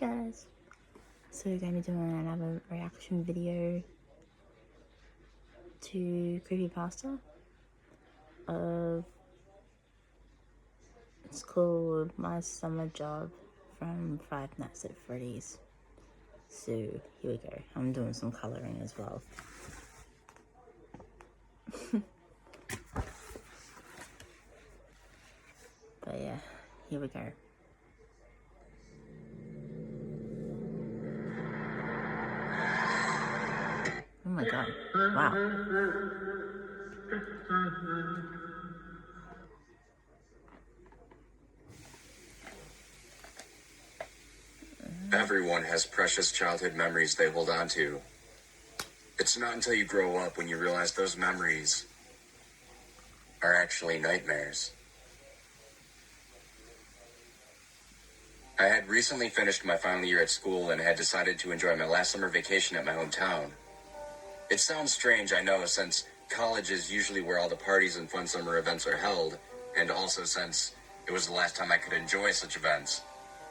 guys, so we're going to be doing another reaction video to creepypasta of, it's called My Summer Job from Five Nights at Freddy's. So here we go. I'm doing some colouring as well. But yeah, here we go. Oh my god, wow. Everyone has precious childhood memories they hold on to. It's not until you grow up when you realize those memories are actually nightmares. I had recently finished my final year at school and had decided to enjoy my last summer vacation at my hometown. It sounds strange, I know, since college is usually where all the parties and fun summer events are held, and also since it was the last time I could enjoy such events.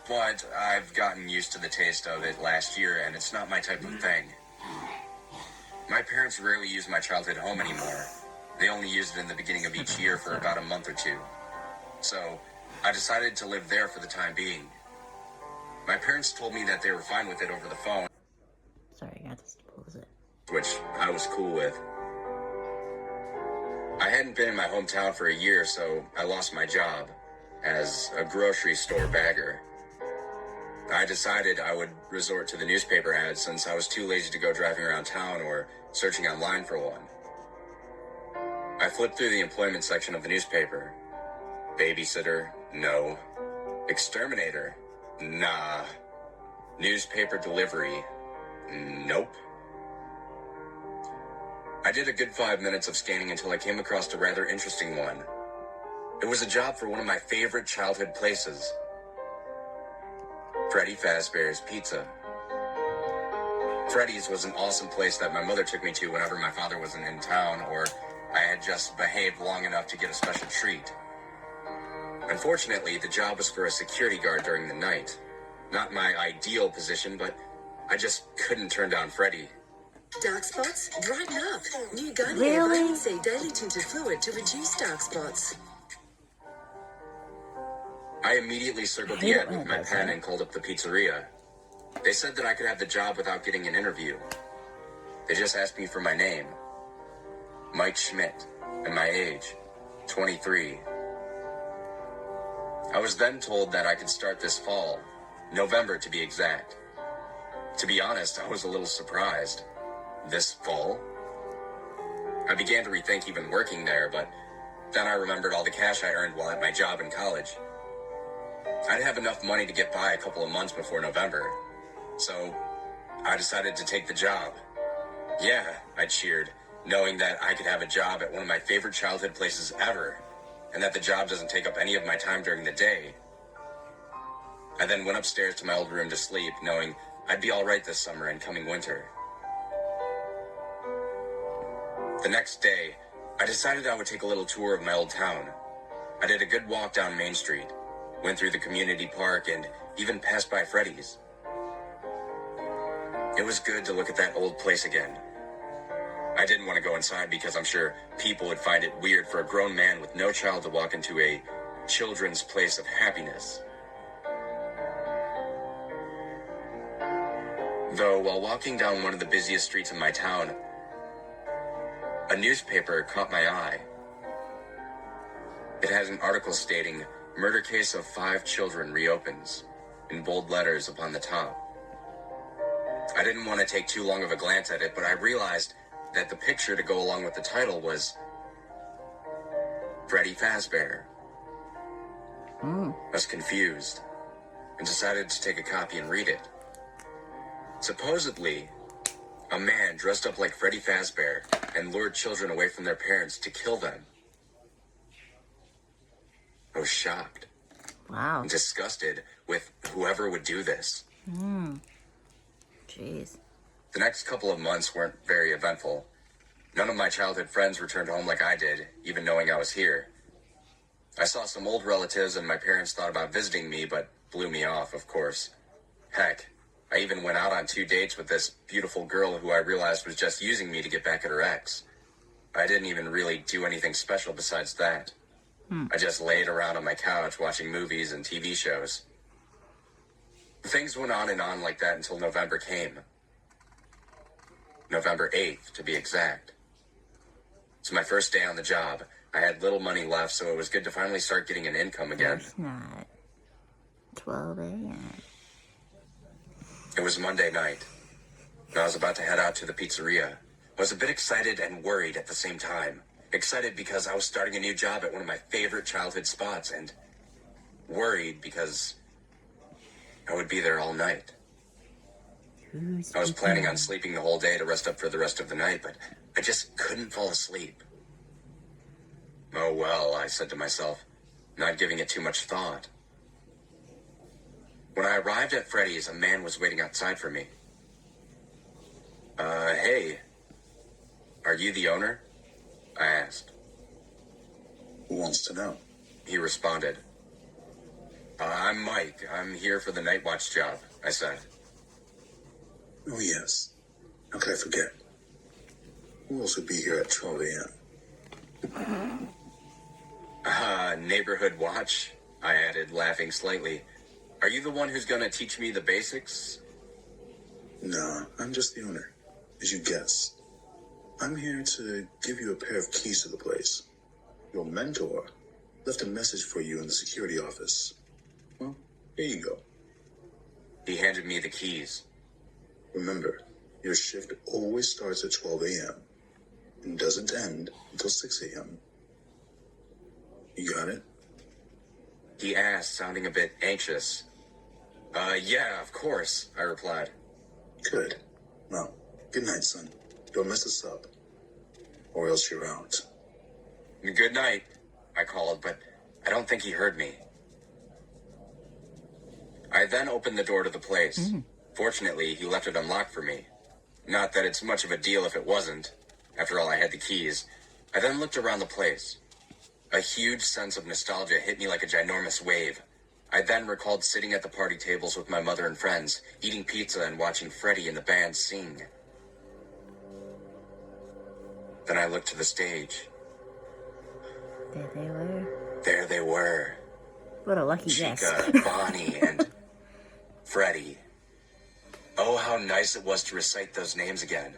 But I've gotten used to the taste of it last year, and it's not my type of thing. My parents rarely use my childhood home anymore. They only used it in the beginning of each year for about a month or two. So I decided to live there for the time being. My parents told me that they were fine with it over the phone. Sorry, I got to pause it. Which I was cool with. I hadn't been in my hometown for a year, so I lost my job as a grocery store bagger. I decided I would resort to the newspaper ads since I was too lazy to go driving around town or searching online for one. I flipped through the employment section of the newspaper. Babysitter, no. Exterminator, nah. Newspaper delivery, nope. I did a good 5 minutes of scanning until I came across a rather interesting one. It was a job for one of my favorite childhood places. Freddy Fazbear's Pizza. Freddy's was an awesome place that my mother took me to whenever my father wasn't in town or I had just behaved long enough to get a special treat. Unfortunately, the job was for a security guard during the night. Not my ideal position, but I just couldn't turn down Freddy. Dark spots? Brighten up. New Garnier Really? Vitamin C Daily Tinted Fluid to reduce dark spots. I immediately circled the ad with my pen and called up the pizzeria. They said that I could have the job without getting an interview. They just asked me for my name, Mike Schmidt, and my age, 23. I was then told that I could start this fall, November to be exact. To be honest, I was a little surprised. This fall? I began to rethink even working there, but then I remembered all the cash I earned while at my job in college. I'd have enough money to get by a couple of months before November, so I decided to take the job. Yeah, I cheered, knowing that I could have a job at one of my favorite childhood places ever, and that the job doesn't take up any of my time during the day. I then went upstairs to my old room to sleep, knowing I'd be all right this summer and coming winter. The next day, I decided I would take a little tour of my old town. I did a good walk down Main Street, went through the community park, and even passed by Freddy's. It was good to look at that old place again. I didn't want to go inside because I'm sure people would find it weird for a grown man with no child to walk into a children's place of happiness. Though, while walking down one of the busiest streets in my town, a newspaper caught my eye. It has an article stating, "Murder case of 5 children reopens," in bold letters upon the top. I didn't want to take too long of a glance at it, but I realized that the picture to go along with the title was Freddy Fazbear. I was confused and decided to take a copy and read it. Supposedly, a man dressed up like Freddy Fazbear and lured children away from their parents to kill them. I was shocked. Wow. And disgusted with whoever would do this. Jeez. The next couple of months weren't very eventful. None of my childhood friends returned home like I did, even knowing I was here. I saw some old relatives and my parents thought about visiting me, but blew me off, of course. Heck, I even went out on 2 dates with this beautiful girl who I realized was just using me to get back at her ex. I didn't even really do anything special besides that. I just laid around on my couch watching movies and TV shows. Things went on and on like that until November came. November 8th, to be exact. It's my first day on the job. I had little money left, so it was good to finally start getting an income again. It's not 12 a.m. It was Monday night, and I was about to head out to the pizzeria. I was a bit excited and worried at the same time. Excited because I was starting a new job at one of my favorite childhood spots, and worried because I would be there all night. I was planning on sleeping the whole day to rest up for the rest of the night, but I just couldn't fall asleep. Oh well, I said to myself, not giving it too much thought. When I arrived at Freddy's, a man was waiting outside for me. Hey, are you the owner? I asked. Who wants to know? He responded. I'm Mike. I'm here for the night watch job, I said. Oh, yes. How could I forget? Who else would be here at 12 a.m.? Neighborhood watch, I added, laughing slightly. Are you the one who's gonna teach me the basics? No, I'm just the owner, as you guessed. I'm here to give you a pair of keys to the place. Your mentor left a message for you in the security office. Well, here you go. He handed me the keys. Remember, your shift always starts at 12 a.m. and doesn't end until 6 a.m. You got it? He asked, sounding a bit anxious. Yeah, of course, I replied. Good. Well, good night, son. Don't mess us up, or else you're out. Good night, I called, but I don't think he heard me. I then opened the door to the place. Fortunately, he left it unlocked for me. Not that it's much of a deal if it wasn't. After all, I had the keys. I then looked around the place. A huge sense of nostalgia hit me like a ginormous wave. I then recalled sitting at the party tables with my mother and friends, eating pizza and watching Freddy and the band sing. Then I looked to the stage. There they were. There they were. What a lucky guess. Chica, Bonnie, and Freddy. Oh, how nice it was to recite those names again.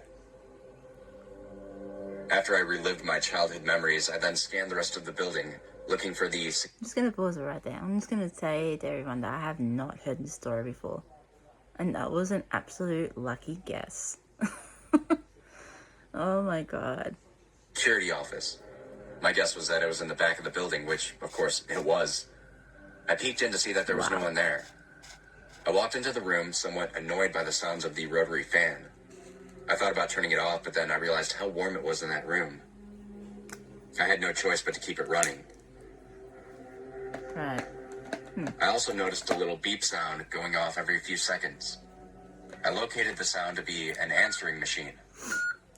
After I relived my childhood memories, I then scanned the rest of the building, looking for the... I'm just going to pause it right there. I'm just going to say to everyone that I have not heard this story before. And that was an absolute lucky guess. Oh my god. security office. My guess was that it was in the back of the building, which, of course, it was. I peeked in to see that there was no one there. I walked into the room, somewhat annoyed by the sounds of the rotary fan. I thought about turning it off, but then I realized how warm it was in that room. I had no choice but to keep it running. Right. I also noticed a little beep sound going off every few seconds. I located the sound to be an answering machine.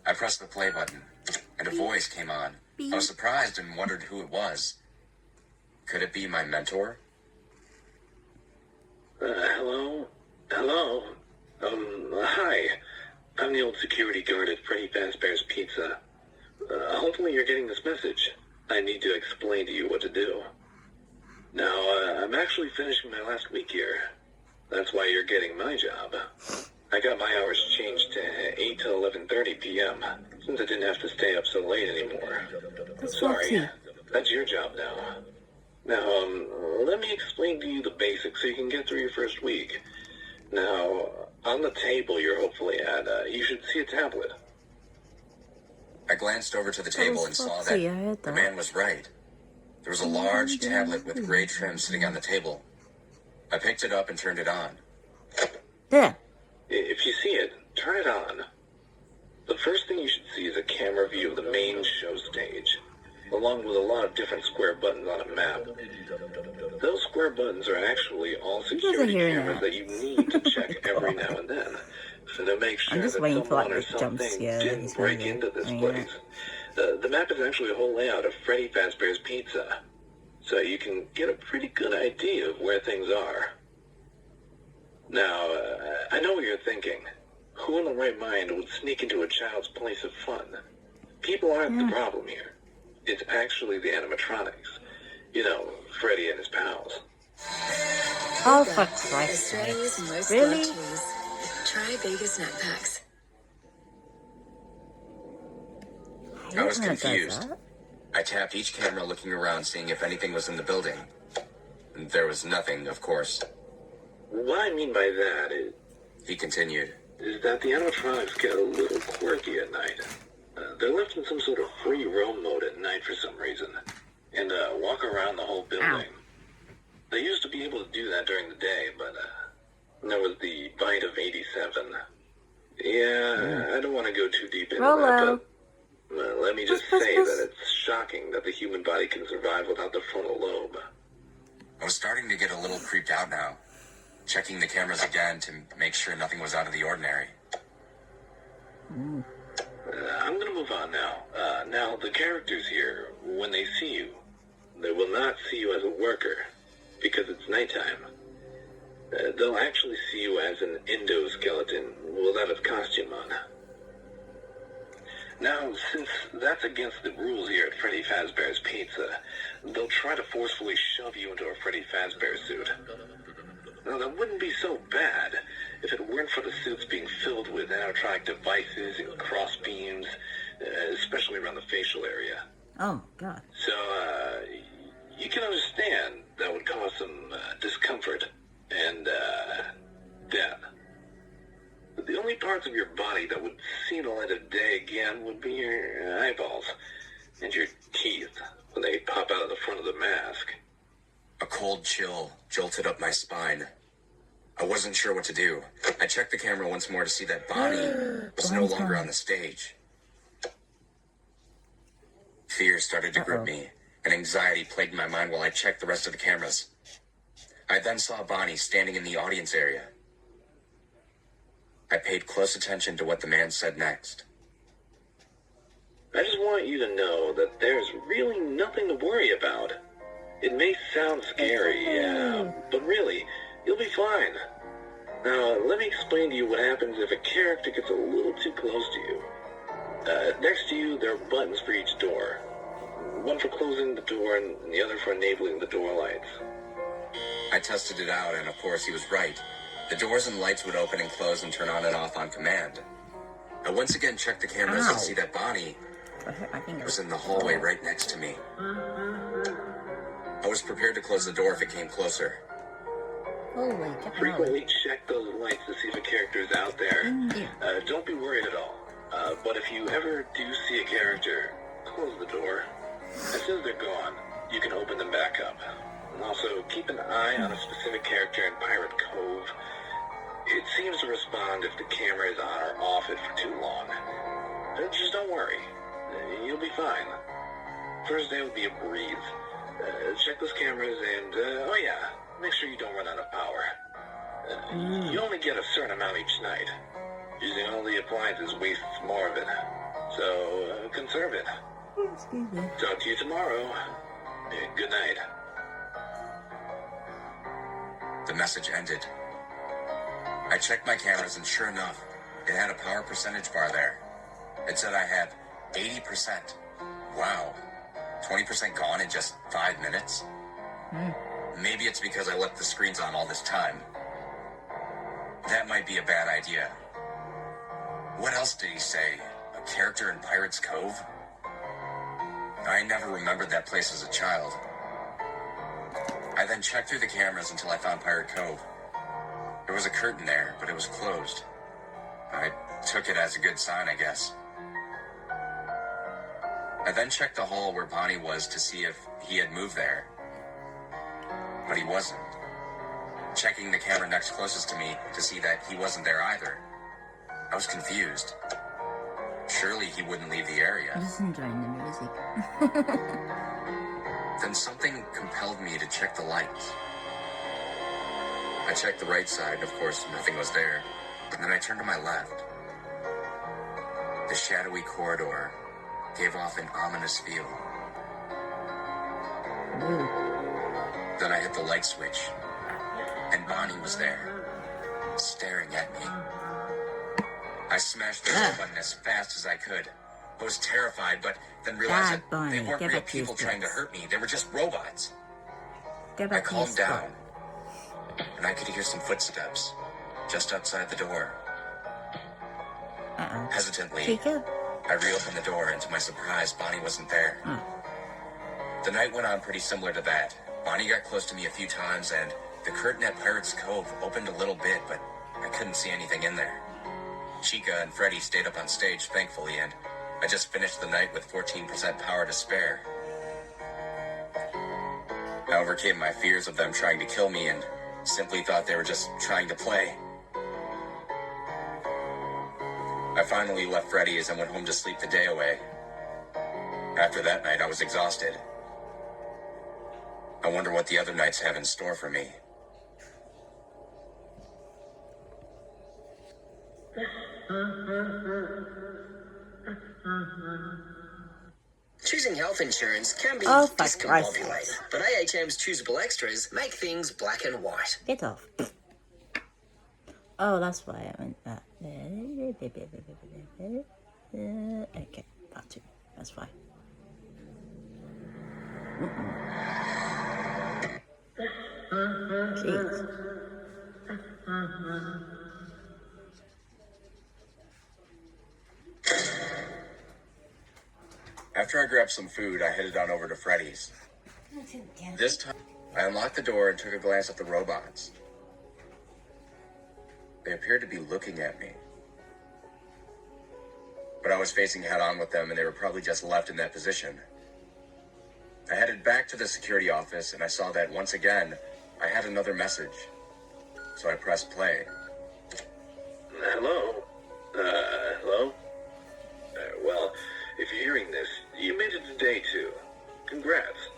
I pressed the play button, and a voice came on. I was surprised and wondered who it was. Could it be my mentor? Hello? Hello? Hi. I'm the old security guard at Freddy Fazbear's Pizza. Hopefully you're getting this message. I need to explain to you what to do. Now, I'm actually finishing my last week here. That's why you're getting my job. I got my hours changed to 8 to 11:30 p.m. since I didn't have to stay up so late anymore. Sorry, that's your job now. Now, let me explain to you the basics so you can get through your first week. Now, on the table you're hopefully at, you should see a tablet. I glanced over to the table and saw that the man was right. There was a large tablet with gray trim sitting on the table. I picked it up and turned it on. There. If you see it, turn it on. The first thing you should see is a camera view of the main show stage, along with a lot of different square buttons on a map. Those square buttons are actually all security cameras that you need to check every now and then, so to make sure that someone or something didn't break into this place. The map is actually a whole layout of Freddy Fazbear's Pizza, so you can get a pretty good idea of where things are. Now, I know what you're thinking. Who in the right mind would sneak into a child's place of fun? People aren't the problem here. It's actually the animatronics. You know, Freddy and his pals. Oh, for Christ's Australia's sake. most Really? loved toys. Try Vega snack packs. I was hate when it does confused. that. I tapped each camera looking around, seeing if anything was in the building. There was nothing, of course. What I mean by that He continued. is that the animatronics get a little quirky at night. They're left in some sort of free roam mode at night for some reason, and walk around the whole building. They used to be able to do that during the day, but there was the bite of 87. Yeah, I don't want to go too deep into Rolo. that, but let me just say that it's shocking that the human body can survive without the frontal lobe. I was starting to get a little creeped out now, checking the cameras again to make sure nothing was out of the ordinary. I'm gonna move on now. Now, the characters here, when they see you, they will not see you as a worker, because it's nighttime. They'll actually see you as an endoskeleton without its costume on. Now, since that's against the rules here at Freddy Fazbear's Pizza, they'll try to forcefully shove you into a Freddy Fazbear suit. Now, that wouldn't be so bad if it weren't for the suits being filled with animatronic devices and cross beams, especially around the facial area. Oh, God. So, you can understand that would cause some discomfort and death. But the only parts of your body that would see the light of day again would be your eyeballs and your teeth when they pop out of the front of the mask. A cold chill jolted up my spine. I wasn't sure what to do. I checked the camera once more to see that Bonnie was no longer on the stage. Fear started to grip me, and anxiety plagued my mind while I checked the rest of the cameras. I then saw Bonnie standing in the audience area. I paid close attention to what the man said next. I just want you to know that there's really nothing to worry about. It may sound scary, yeah, but really, you'll be fine. Now, let me explain to you what happens if a character gets a little too close to you. Next to you, there are buttons for each door. One for closing the door and the other for enabling the door lights. I tested it out, and of course he was right. The doors and lights would open and close and turn on and off on command. I once again checked the cameras and see that Bonnie I hurt my finger. was in the hallway right next to me. I was prepared to close the door if it came closer. Holy, get the hell. Frequently check those lights to see if a character is out there. Don't be worried at all. But if you ever do see a character, close the door. As soon as they're gone, you can open them back up. And also, keep an eye on a specific character in Pirate Cove. It seems to respond if the camera is on or off it for too long. Just don't worry. You'll be fine. First day will be a breeze. Check those cameras and, oh yeah, make sure you don't run out of power. You only get a certain amount each night. Using all the appliances wastes more of it. So, conserve it. Excuse me. Talk to you tomorrow. Good night. The message ended. I checked my cameras and sure enough, it had a power percentage bar there. It said I had 80%. Wow. 20% gone in just 5 minutes? Maybe it's because I left the screens on all this time. That might be a bad idea. What else did he say? A character in Pirate's Cove? I never remembered that place as a child. I then checked through the cameras until I found Pirate Cove. There was a curtain there, but it was closed. I took it as a good sign, I guess. I then checked the hall where Bonnie was to see if he had moved there. But he wasn't. Checking the camera next closest to me to see that he wasn't there either. I was confused. Surely he wouldn't leave the I'm area. just enjoying the music. Then something compelled me to check the lights. I checked the right side, of course nothing was there. And then I turned to my left. The shadowy corridor gave off an ominous feel. Ooh. Then I hit the light switch, and Bonnie was there. staring at me. I smashed the door button as fast as I could. I was terrified, but then realized Dad, that Bonnie, they weren't get real back to your people trying to spot. hurt me. They were just robots. Go I back to your calmed down, spot. and I could hear some footsteps just outside the door. Uh-oh. Hesitantly, Chica? I reopened the door, and to my surprise, Bonnie wasn't there. The night went on pretty similar to that. Bonnie got close to me a few times, and the curtain at Pirates Cove opened a little bit, but I couldn't see anything in there. Chica and Freddy stayed up on stage, thankfully, and I just finished the night with 14% power to spare. I overcame my fears of them trying to kill me and simply thought they were just trying to play. I finally left Freddy's and went home to sleep the day away. After that night, I was exhausted. I wonder what the other nights have in store for me. Choosing health insurance can be Oh, for Christ's discombobulating, sake. but AHM's choosable extras make things black and white. Get off. Oh, that's why I went that. Okay, part 2. That's fine. Jeez. After I grabbed some food, I headed on over to Freddy's. This time, I unlocked the door and took a glance at the robots. They appeared to be looking at me. But I was facing head-on with them, and they were probably just left in that position. I headed back to the security office, and I saw that once again, I had another message. So I pressed play. Hello? Hello? Well, if you're hearing this, you made it to day 2. Congrats.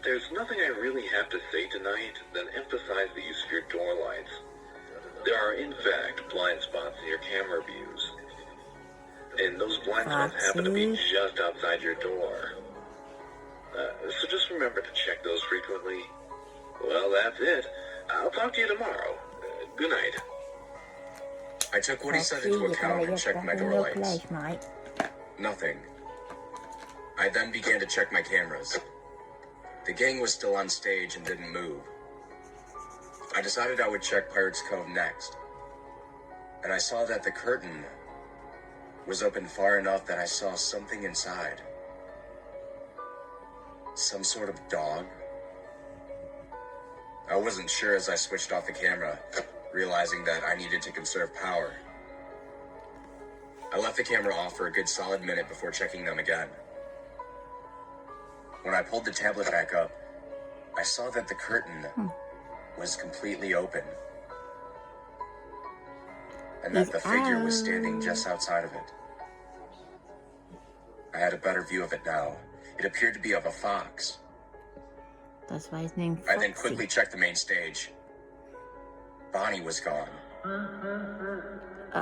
There's nothing I really have to say tonight than emphasize the use of your door lights. There are, in fact, blind spots in your camera views. And those blind spots happen to be just outside your door. So just remember to check those frequently. Well, that's it. I'll talk to you tomorrow. Good night. I took what he said into account and checked my door lights. Mate. Nothing. I then began to check my cameras. The gang was still on stage and didn't move. I decided I would check Pirates Cove next. And I saw that the curtain was open far enough that I saw something inside. Some sort of dog. I wasn't sure as I switched off the camera, realizing that I needed to conserve power. I left the camera off for a good solid minute before checking them again. When I pulled the tablet back up, I saw that the curtain was completely open. And that the figure was standing just outside of it. I had a better view of it now. It appeared to be of a fox. That's why his name. I then quickly checked the main stage. Bonnie was gone.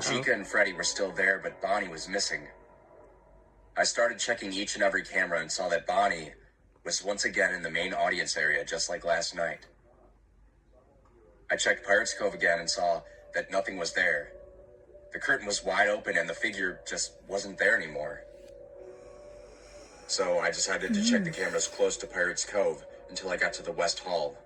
Chica and Freddy were still there, but Bonnie was missing. I started checking each and every camera and saw that Bonnie was once again in the main audience area, just like last night. I checked Pirates Cove again and saw that nothing was there. The curtain was wide open and the figure just wasn't there anymore. So I decided to check the cameras close to Pirates Cove until I got to the West Hall.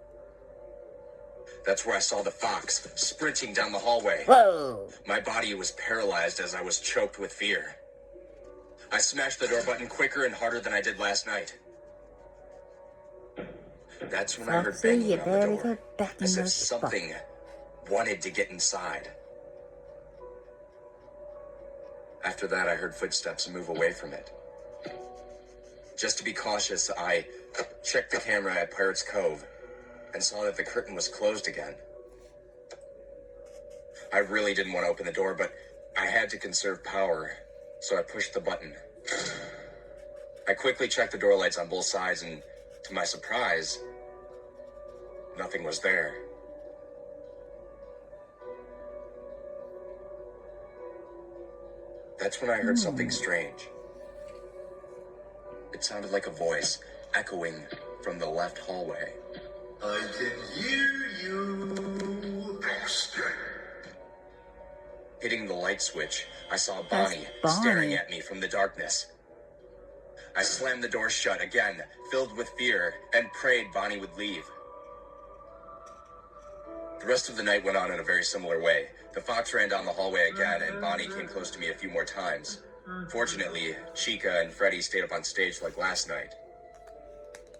That's where I saw the fox sprinting down the hallway. Whoa! My body was paralyzed as I was choked with fear. I smashed the door button quicker and harder than I did last night. That's when I heard Foxy, banging you on the better door, go back in as if those spots. something wanted to get inside. After that, I heard footsteps move away from it. Just to be cautious, I checked the camera at Pirates Cove and saw that the curtain was closed again. I really didn't want to open the door, but I had to conserve power, so I pushed the button. I quickly checked the door lights on both sides, and to my surprise, nothing was there. That's when I heard something strange. It sounded like a voice echoing from the left hallway. I can hear you. Hitting the light switch, I saw That's Bonnie Bonnie. staring at me from the darkness. I slammed the door shut again, filled with fear, and prayed Bonnie would leave. The rest of the night went on in a very similar way. The fox ran down the hallway again, and Bonnie came close to me a few more times. Fortunately, Chica and Freddy stayed up on stage like last night.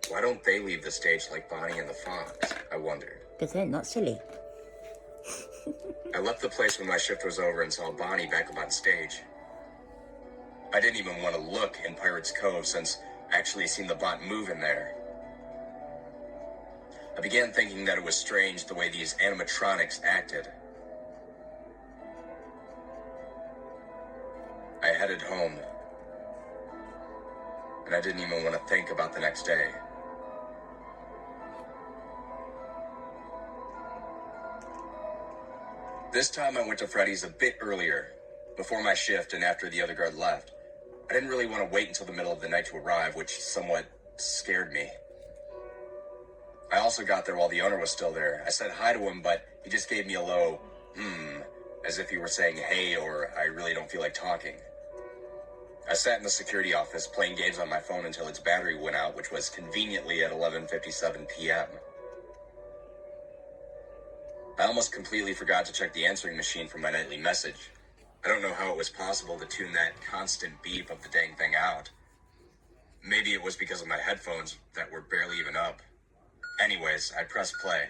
Why don't they leave the stage like Bonnie and the fox? I wondered. Because they're not silly. I left the place when my shift was over and saw Bonnie back up on stage. I didn't even want to look in Pirate's Cove since I actually seen the bot move in there. I began thinking that it was strange the way these animatronics acted. I headed home, and I didn't even want to think about the next day. This time I went to Freddy's a bit earlier, before my shift and after the other guard left. I didn't really want to wait until the middle of the night to arrive, which somewhat scared me. I also got there while the owner was still there. I said hi to him, but he just gave me a low, as if he were saying hey or I really don't feel like talking. I sat in the security office playing games on my phone until its battery went out, which was conveniently at 11:57 p.m. I almost completely forgot to check the answering machine for my nightly message. I don't know how it was possible to tune that constant beep of the dang thing out. Maybe it was because of my headphones that were barely even up. Anyways, I pressed play.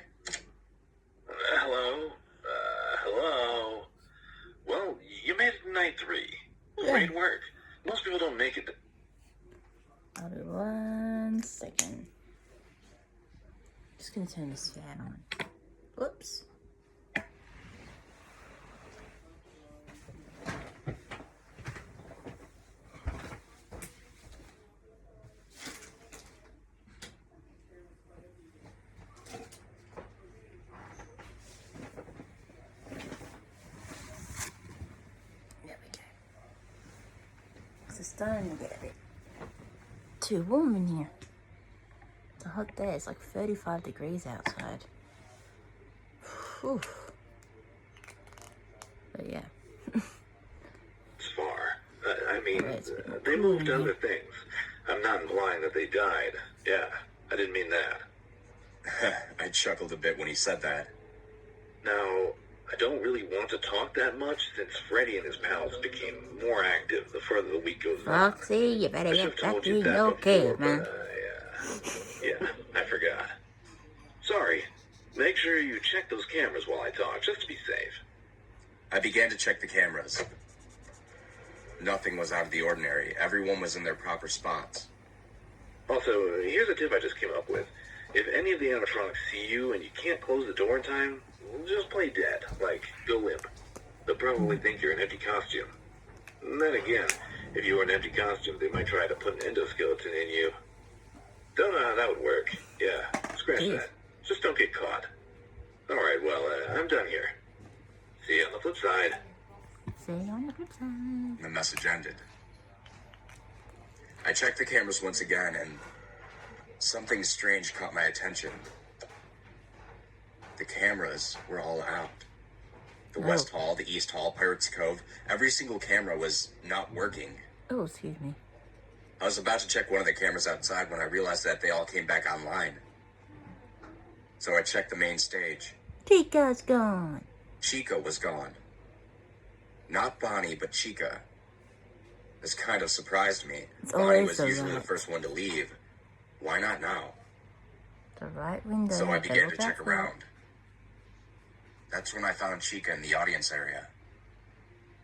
Hello? Hello? Well, you made it to night 3. Great work. Most people don't make it. I'll be 1 second. Just gonna turn this fan on. Whoops. It's starting to get a bit too warm in here. It's a hot day. It's like 35 degrees outside. Whew. But yeah. It's far. I mean, It's they cool moved in other here. things. I'm not implying that they died. Yeah, I didn't mean that. I chuckled a bit when he said that. Now, I don't really want to talk that much since Freddy and his pals became more active the further the week goes on. Foxy, you better I should get have told back you in that your before, cave, man. but, yeah, I forgot. Sorry. Make sure you check those cameras while I talk, just to be safe. I began to check the cameras. Nothing was out of the ordinary. Everyone was in their proper spots. Also, here's a tip I just came up with. If any of the animatronics see you and you can't close the door in time, just play dead, like go limp. They'll probably think you're an empty costume. And then again, if you were an empty costume, they might try to put an endoskeleton in you. Don't know how that would work. Yeah, scratch Jeez. that. Just don't get caught. Alright, well, I'm done here. See you on the flip side. Say on the good side. The message ended. I checked the cameras once again, and something strange caught my attention. The cameras were all out. The West Hall, the East Hall, Pirates Cove, every single camera was not working. Oh, excuse me. I was about to check one of the cameras outside when I realized that they all came back online. So I checked the main stage. Chica's gone. Chica was gone. Not Bonnie, but Chica. This kind of surprised me. It's Bonnie always was the usually the right. first one to leave. Why not now? The right window. So I began double to check back around. That's when I found Chica in the audience area,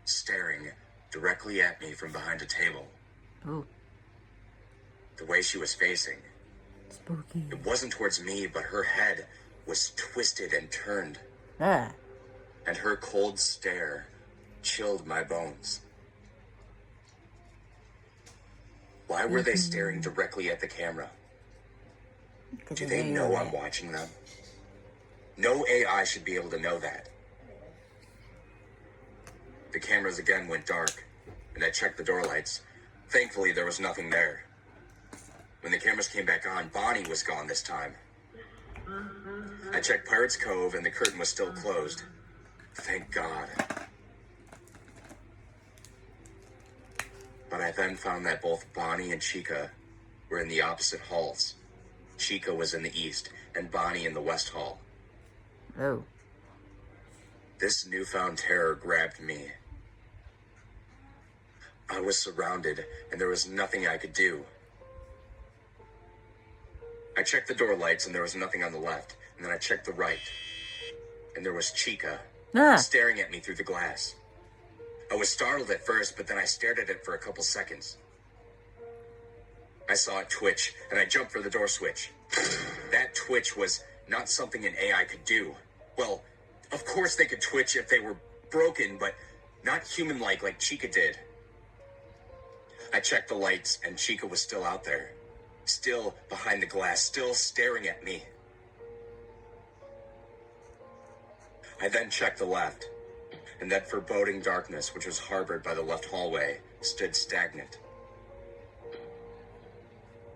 staring directly at me from behind a table. Ooh, The way she was facing, spooky. it wasn't towards me, but her head was twisted and turned, Ah, and her cold stare chilled my bones. Why were they staring directly at the camera? Do they know I'm watching them? No AI should be able to know that. The cameras again went dark, and I checked the door lights. Thankfully, there was nothing there. When the cameras came back on, Bonnie was gone this time. I checked Pirates Cove, and the curtain was still closed. Thank God. But I then found that both Bonnie and Chica were in the opposite halls. Chica was in the east, and Bonnie in the west hall. Oh. This newfound terror grabbed me. I was surrounded, and there was nothing I could do. I checked the door lights, and there was nothing on the left. And then I checked the right, and there was Chica staring at me through the glass. I was startled at first, but then I stared at it for a couple seconds. I saw it twitch, and I jumped for the door switch. That twitch was not something an AI could do. Well, of course they could twitch if they were broken, but not human-like like Chica did. I checked the lights, and Chica was still out there. Still behind the glass, still staring at me. I then checked the left, and that foreboding darkness, which was harbored by the left hallway, stood stagnant.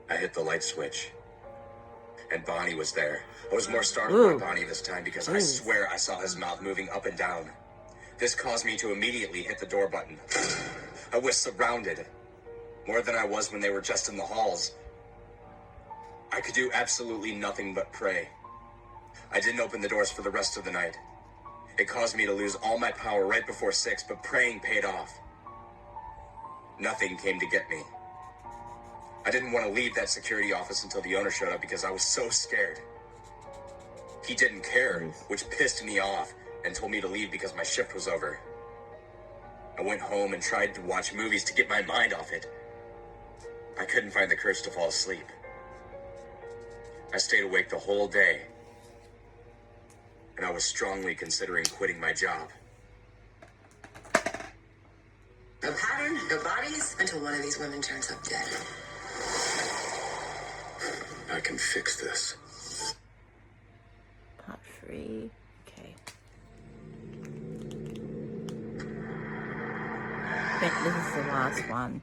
I hit the light switch, and Bonnie was there. I was more startled by Bonnie this time because I swear I saw his mouth moving up and down. This caused me to immediately hit the door button. I was surrounded, more than I was when they were just in the halls. I could do absolutely nothing but pray. I didn't open the doors for the rest of the night. It caused me to lose all my power right before 6, but praying paid off. Nothing came to get me. I didn't want to leave that security office until the owner showed up because I was so scared. He didn't care, which pissed me off, and told me to leave because my shift was over. I went home and tried to watch movies to get my mind off it. I couldn't find the courage to fall asleep. I stayed awake the whole day, and I was strongly considering quitting my job. No pattern, no bodies, until one of these women turns up dead. I can fix this. Part 3. Okay. I think this is the last one.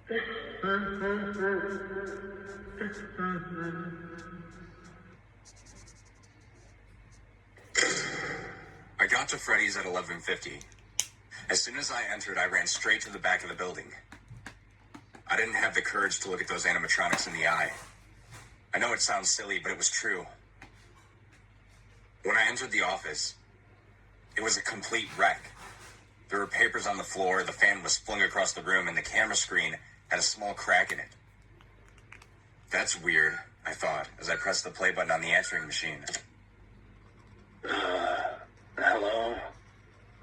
I got to Freddy's at 11:50. As soon as I entered, I ran straight to the back of the building. I didn't have the courage to look at those animatronics in the eye. I know it sounds silly, but it was true. When I entered the office, it was a complete wreck. There were papers on the floor, the fan was flung across the room, and the camera screen had a small crack in it. That's weird, I thought, as I pressed the play button on the answering machine. Hello?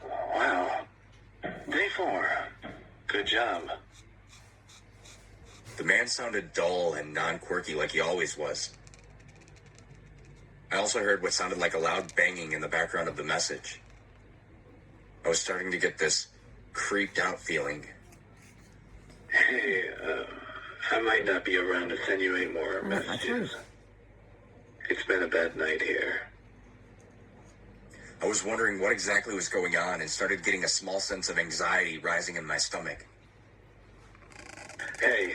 Wow. Day 4. Good job. The man sounded dull and non-quirky like he always was. I also heard what sounded like a loud banging in the background of the message. I was starting to get this creeped out feeling. Hey, I might not be around to send you any more messages. It's been a bad night here. I was wondering what exactly was going on and started getting a small sense of anxiety rising in my stomach. Hey,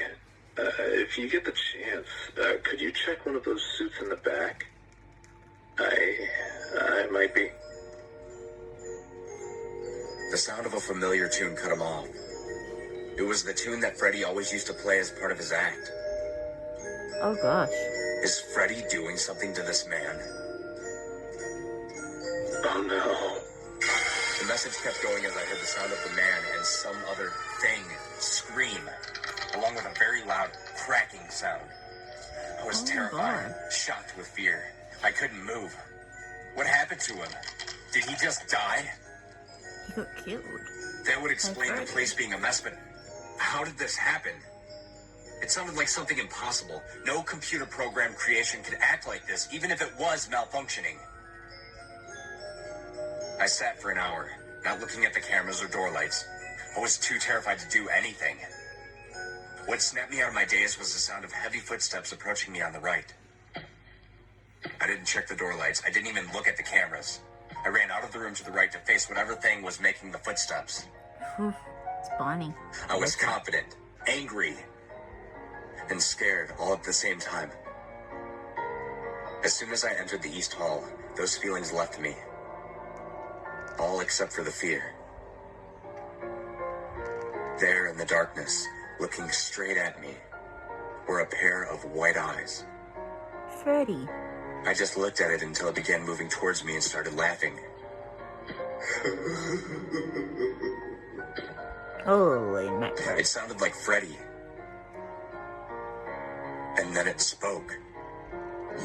if you get the chance, could you check one of those suits in the back? I might be... The sound of a familiar tune cut him off. It was the tune that Freddy always used to play as part of his act. Oh gosh. Is Freddy doing something to this man? Oh no. The message kept going as I heard the sound of the man and some other thing scream, along with a very loud cracking sound. I was terrified, shocked with fear. I couldn't move. What happened to him? Did he just die? He got killed. That would explain the place being a mess, but how did this happen? It sounded like something impossible. No computer program creation could act like this, even if it was malfunctioning. I sat for an hour, not looking at the cameras or door lights. I was too terrified to do anything. What snapped me out of my daze was the sound of heavy footsteps approaching me on the right. I didn't check the door lights. I didn't even look at the cameras. I ran out of the room to the right to face whatever thing was making the footsteps. It's Bonnie. I was confident, angry, and scared all at the same time. As soon as I entered the East Hall, those feelings left me. All except for the fear. There in the darkness, looking straight at me were a pair of white eyes. Freddy. I just looked at it until it began moving towards me and started laughing. Holy mackerel. It sounded like Freddy. And then it spoke.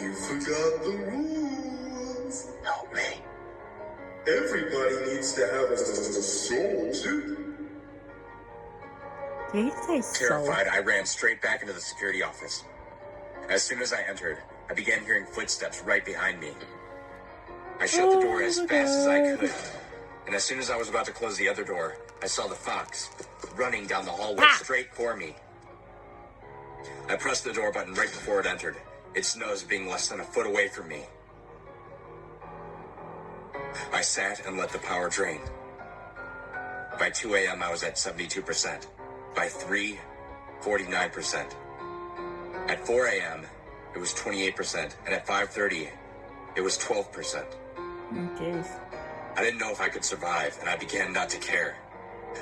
You forgot the rules. Help me. Everybody needs to have a soul, too. Did he say soul? Terrified, I ran straight back into the security office. As soon as I entered, I began hearing footsteps right behind me. I shut the door as fast as I could, and as soon as I was about to close the other door, I saw the fox running down the hallway straight for me. I pressed the door button right before it entered, its nose being less than a foot away from me. I sat and let the power drain. By 2 a.m., I was at 72%. By 3, 49%. At 4 a.m., it was 28%, and at 5:30, it was 12%. Jeez. I didn't know if I could survive, and I began not to care.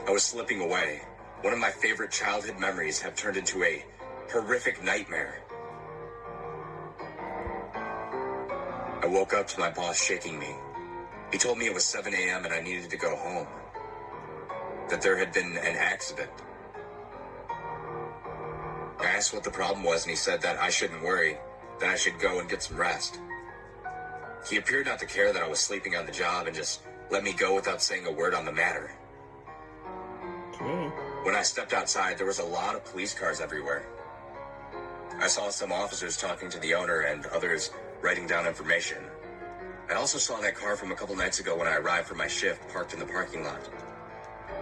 I was slipping away. One of my favorite childhood memories had turned into a horrific nightmare. I woke up to my boss shaking me. He told me it was 7 a.m. and I needed to go home. That there had been an accident. I asked what the problem was, and he said that I shouldn't worry, that I should go and get some rest. He appeared not to care that I was sleeping on the job and just let me go without saying a word on the matter. Okay. When I stepped outside, there was a lot of police cars everywhere. I saw some officers talking to the owner and others writing down information. I also saw that car from a couple nights ago when I arrived for my shift parked in the parking lot.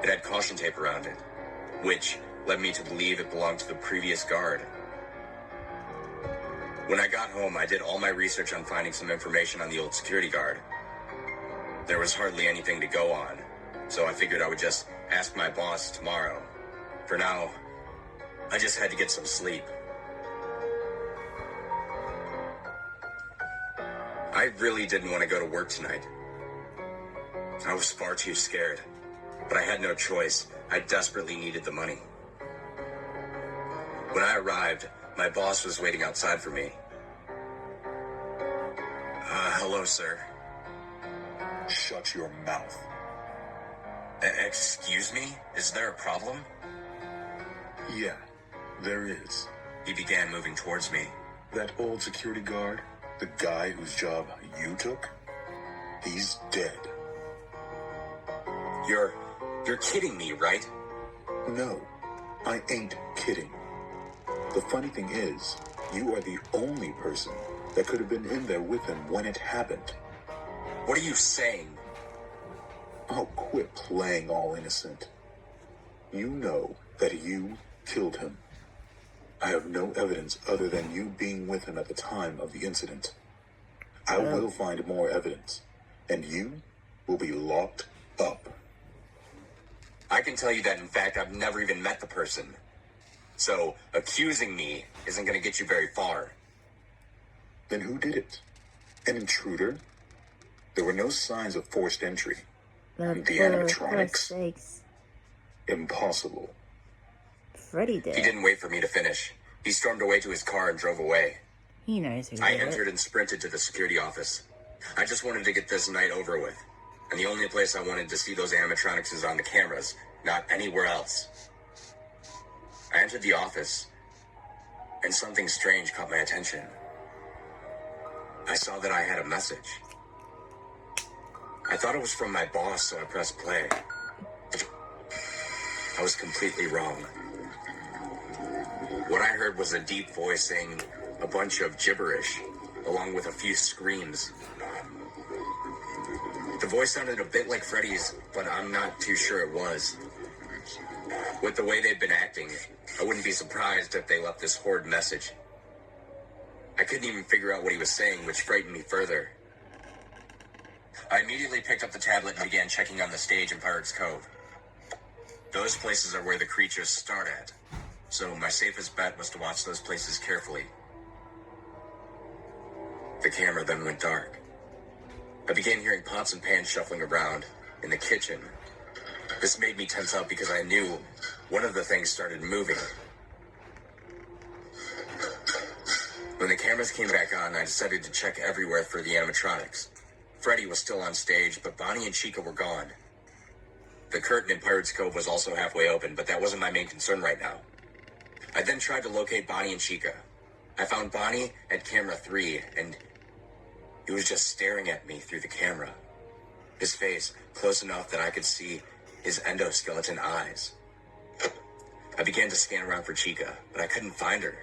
It had caution tape around it, which led me to believe it belonged to the previous guard. When I got home, I did all my research on finding some information on the old security guard. There was hardly anything to go on, so I figured I would just ask my boss tomorrow. For now, I just had to get some sleep. I really didn't want to go to work tonight. I was far too scared, but I had no choice. I desperately needed the money. When I arrived, my boss was waiting outside for me. Hello, sir. Shut your mouth. Excuse me? Is there a problem? Yeah, there is. He began moving towards me. That old security guard, the guy whose job you took, he's dead. You're kidding me, right? No, I ain't kidding. The funny thing is, you are the only person that could have been in there with him when it happened. What are you saying? Oh, quit playing all innocent. You know that you killed him. I have no evidence other than you being with him at the time of the incident. I will find more evidence, and you will be locked up. I can tell you that, in fact, I've never even met the person. So, accusing me isn't going to get you very far. Then who did it? An intruder? There were no signs of forced entry. The animatronics? Impossible. Freddy did. He didn't wait for me to finish. He stormed away to his car and drove away. He knows who I did entered it. and sprinted to the security office. I just wanted to get this night over with. And the only place I wanted to see those animatronics is on the cameras, not anywhere else. I entered the office, and something strange caught my attention. I saw that I had a message. I thought it was from my boss, so I pressed play. I was completely wrong. What I heard was a deep voice saying a bunch of gibberish, along with a few screams. The voice sounded a bit like Freddy's, but I'm not too sure it was. With the way they'd been acting, I wouldn't be surprised if they left this horrid message. I couldn't even figure out what he was saying, which frightened me further. I immediately picked up the tablet and began checking on the stage in Pirates Cove. Those places are where the creatures start at, so my safest bet was to watch those places carefully. The camera then went dark. I began hearing pots and pans shuffling around in the kitchen. This made me tense up because I knew one of the things started moving. When the cameras came back on, I decided to check everywhere for the animatronics. Freddy was still on stage, but Bonnie and Chica were gone. The curtain in Pirates Cove was also halfway open, but that wasn't my main concern right now. I then tried to locate Bonnie and Chica. I found Bonnie at camera 3, and he was just staring at me through the camera. His face, close enough that I could see his endoskeleton eyes. I began to scan around for Chica, but I couldn't find her.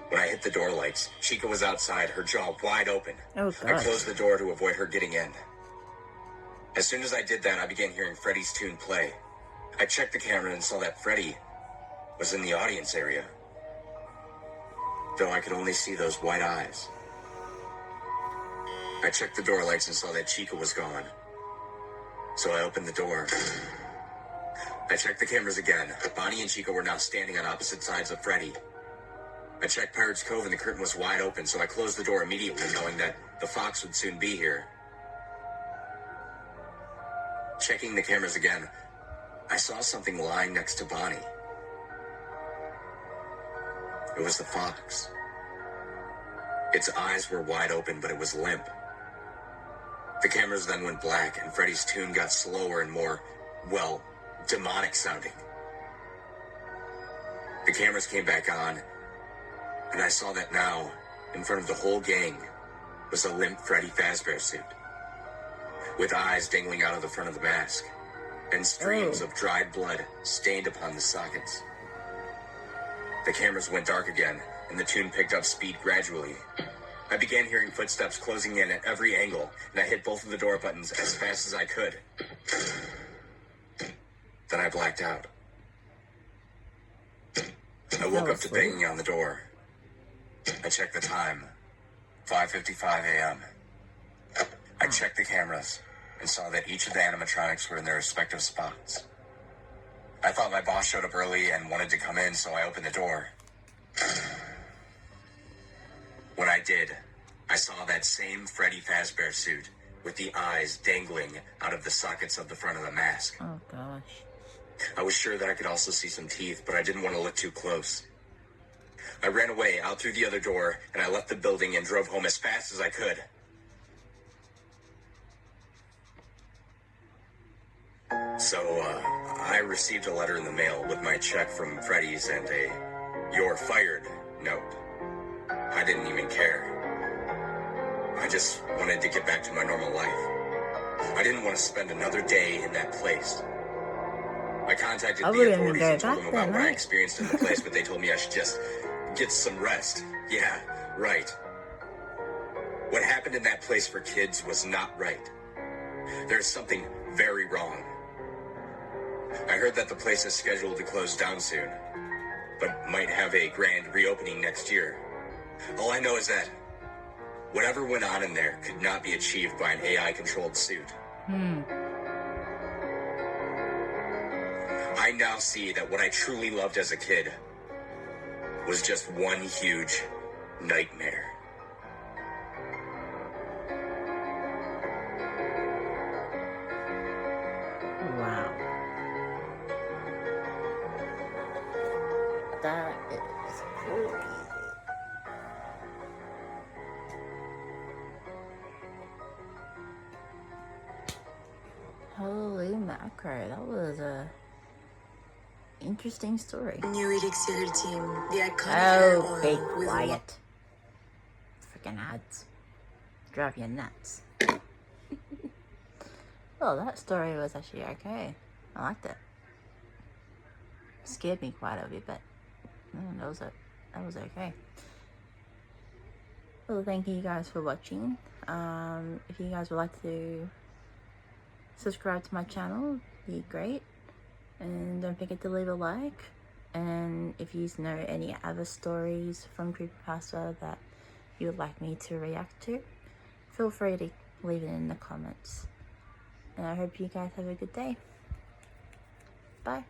When I hit the door lights, Chica was outside, her jaw wide open. Oh, I gosh. closed the door to avoid her getting in. As soon as I did that, I began hearing Freddy's tune play. I checked the camera and saw that Freddy was in the audience area, though I could only see those white eyes. I checked the door lights and saw that Chica was gone, so I opened the door. I checked the cameras again. Bonnie and Chica were now standing on opposite sides of Freddy. I checked Pirates Cove and the curtain was wide open, so I closed the door immediately, knowing that the fox would soon be here. Checking the cameras again, I saw something lying next to Bonnie. It was the fox. Its eyes were wide open, but it was limp. The cameras then went black, and Freddy's tune got slower and more, well, demonic sounding. The cameras came back on, and I saw that now, in front of the whole gang, was a limp Freddy Fazbear suit, with eyes dangling out of the front of the mask, and streams of dried blood stained upon the sockets. The cameras went dark again, and the tune picked up speed gradually. I began hearing footsteps closing in at every angle, and I hit both of the door buttons as fast as I could. Then I blacked out. I woke up to banging on the door. I checked the time. 5:55 a.m. I checked the cameras and saw that each of the animatronics were in their respective spots. I thought my boss showed up early and wanted to come in, so I opened the door. When I did, I saw that same Freddy Fazbear suit with the eyes dangling out of the sockets of the front of the mask. Oh, gosh. I was sure that I could also see some teeth, but I didn't want to look too close. I ran away out through the other door, and I left the building and drove home as fast as I could. So, I received a letter in the mail with my check from Freddy's and a "you're fired" note. I didn't even care. I just wanted to get back to my normal life. I didn't want to spend another day in that place. I contacted I the wouldn't authorities go and told back them about then, what I right? experienced in the place, but they told me I should just get some rest. Yeah, right. What happened in that place for kids was not right. There's something very wrong. I heard that the place is scheduled to close down soon, but might have a grand reopening next year. All I know is that whatever went on in there could not be achieved by an AI-controlled suit. I now see that what I truly loved as a kid was just one huge nightmare. Wow. That is crazy. Holy macro, that was a interesting story. New Elixir team, the iconic hair Oh, oil be with quiet. Freaking ads. Drive you nuts. Well, that story was actually okay. I liked it. Scared me quite a bit, but that was okay. Well, thank you guys for watching. If you guys would like to subscribe to my channel, be great. And don't forget to leave a like. And if you know any other stories from Creepypasta that you would like me to react to, feel free to leave it in the comments. And I hope you guys have a good day. Bye.